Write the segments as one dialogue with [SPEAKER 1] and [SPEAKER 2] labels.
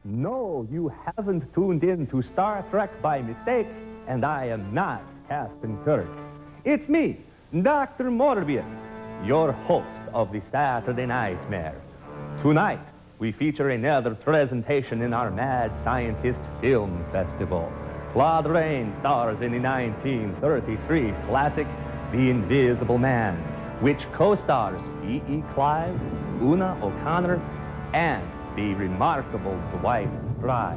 [SPEAKER 1] No, you haven't tuned in to Star Trek by mistake, and I am not Captain Kirk. It's me, Dr. Morbius, your host of the Saturday Nightmare. Tonight, we feature another presentation in our Mad Scientist Film Festival. Claude Rains stars in the 1933 classic, The Invisible Man, which co-stars E.E. Clive, Una O'Connor, and the remarkable Dwight Frye.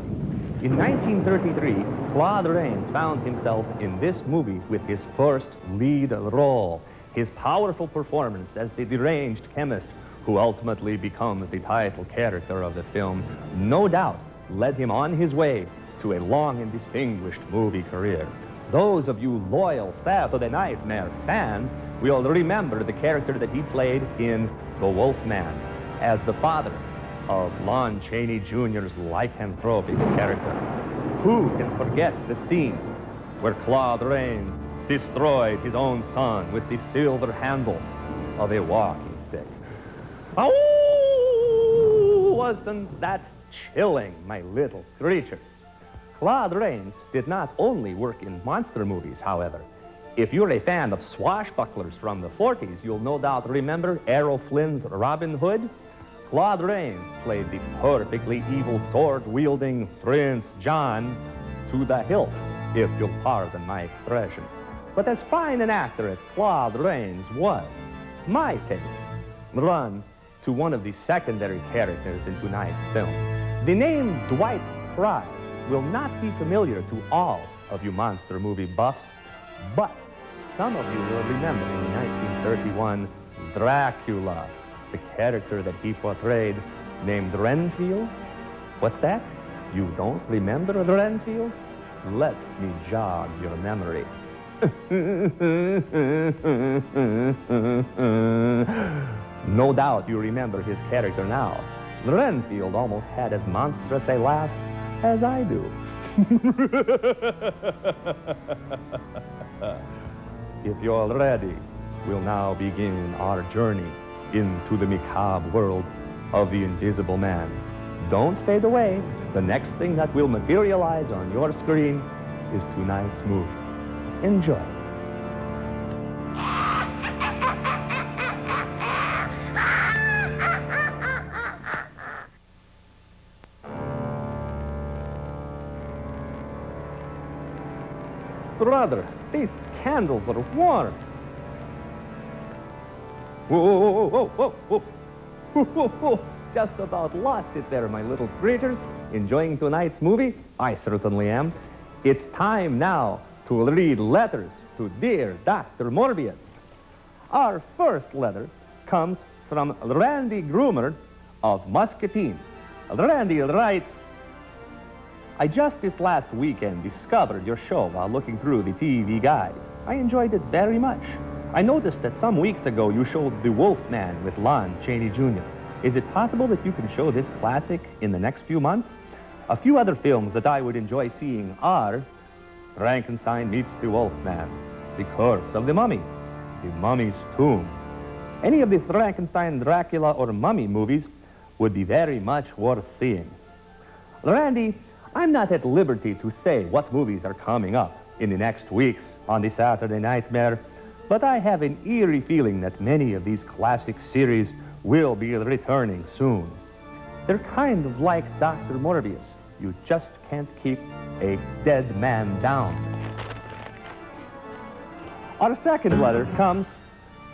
[SPEAKER 1] In 1933, Claude Rains found himself in this movie with his first lead role. His powerful performance as the deranged chemist who ultimately becomes the title character of the film, no doubt led him on his way to a long and distinguished movie career. Those of you loyal Saturday Nightmare fans will remember the character that he played in The Wolfman as the father of Lon Chaney Jr.'s lycanthropic character. Who can forget the scene where Claude Rains destroyed his own son with the silver handle of a walking stick? Oh, wasn't that chilling, my little creatures? Claude Rains did not only work in monster movies, however. If you're a fan of swashbucklers from the 40s, you'll no doubt remember Errol Flynn's Robin Hood. Claude Rains played the perfectly evil sword-wielding Prince John to the hilt, if you'll pardon my expression. But as fine an actor as Claude Rains was, my taste run to one of the secondary characters in tonight's film. The name Dwight Frye will not be familiar to all of you monster movie buffs, but some of you will remember in the 1931 Dracula, the character that he portrayed named Renfield. What's that? You don't remember Renfield? Let me jog your memory. No doubt you remember his character now. Renfield almost had as monstrous a laugh as I do. If you're ready, we'll now begin our journey into the macabre world of the Invisible Man. Don't fade away. The next thing that will materialize on your screen is tonight's movie. Enjoy. Brother, these candles are warm. Whoa, whoa, whoa, whoa, whoa, whoa. Just about lost it there, my little creatures. Enjoying tonight's movie? I certainly am. It's time now to read letters to dear Dr. Morbius. Our first letter comes from Randy Groomer of Muscatine. Randy writes, I just this last weekend discovered your show while looking through the TV guide. I enjoyed it very much. I noticed that some weeks ago you showed The Wolfman with Lon Chaney Jr. Is it possible that you can show this classic in the next few months? A few other films that I would enjoy seeing are Frankenstein Meets the Wolfman, The Curse of the Mummy, The Mummy's Tomb. Any of the Frankenstein, Dracula, or Mummy movies would be very much worth seeing. Randy, I'm not at liberty to say what movies are coming up in the next weeks on the Saturday Nightmare, but I have an eerie feeling that many of these classic series will be returning soon. They're kind of like Dr. Morbius. You just can't keep a dead man down. Our second letter comes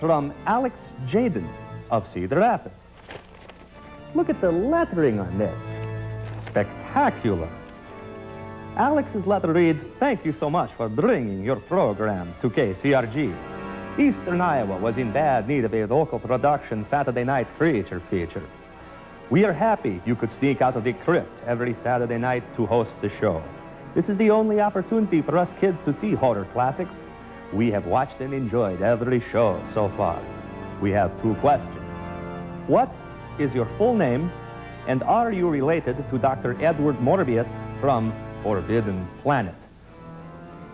[SPEAKER 1] from Alex Jaden of Cedar Rapids. Look at the lettering on this. Spectacular. Alex's letter reads, thank you so much for bringing your program to KCRG. Eastern Iowa was in bad need of a local production Saturday night creature feature. We are happy you could sneak out of the crypt every Saturday night to host the show. This is the only opportunity for us kids to see horror classics. We have watched and enjoyed every show so far. We have two questions. What is your full name, and are you related to Dr. Edward Morbius from Forbidden Planet?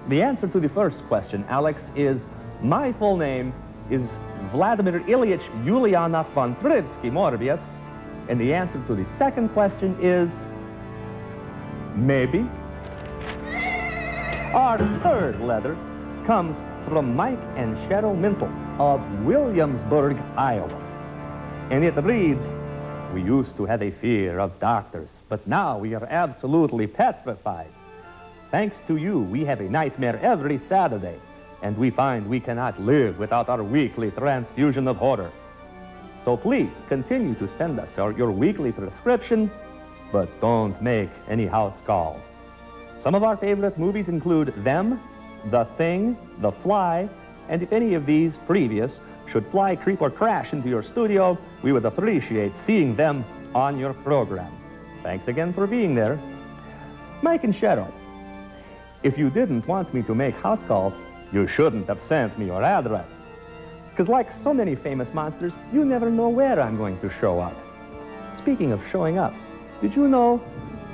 [SPEAKER 1] The answer to the first question, Alex, is my full name is Vladimir Ilyich Yulianov von Trivsky Morbius, and the answer to the second question is Maybe. Our third letter comes from Mike and Cheryl Mintle of Williamsburg, Iowa. And it reads, "We used to have a fear of doctors, but now we are absolutely petrified. Thanks to you, we have a nightmare every Saturday, and we find we cannot live without our weekly transfusion of horror. So please continue to send us your weekly prescription, but don't make any house calls. Some of our favorite movies include Them, The Thing, The Fly, and if any of these previous should fly, creep, or crash into your studio, we would appreciate seeing them on your program. Thanks again for being there." Mike and Cheryl, if you didn't want me to make house calls, you shouldn't have sent me your address. Because like so many famous monsters, you never know where I'm going to show up. Speaking of showing up, did you know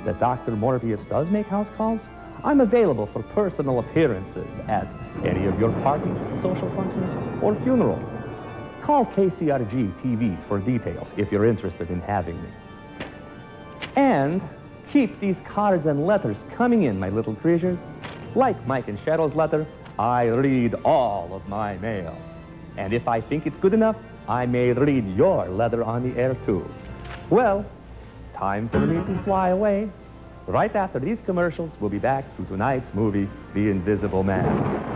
[SPEAKER 1] that Dr. Morbius does make house calls? I'm available for personal appearances at any of your parties, social functions, or funerals. Call KCRG TV for details if you're interested in having me. And keep these cards and letters coming in, my little creatures. Like Mike and Cheryl's letter, I read all of my mail. And if I think it's good enough, I may read your letter on the air, too. Well, time for me to fly away. Right after these commercials, we'll be back to tonight's movie, The Invisible Man.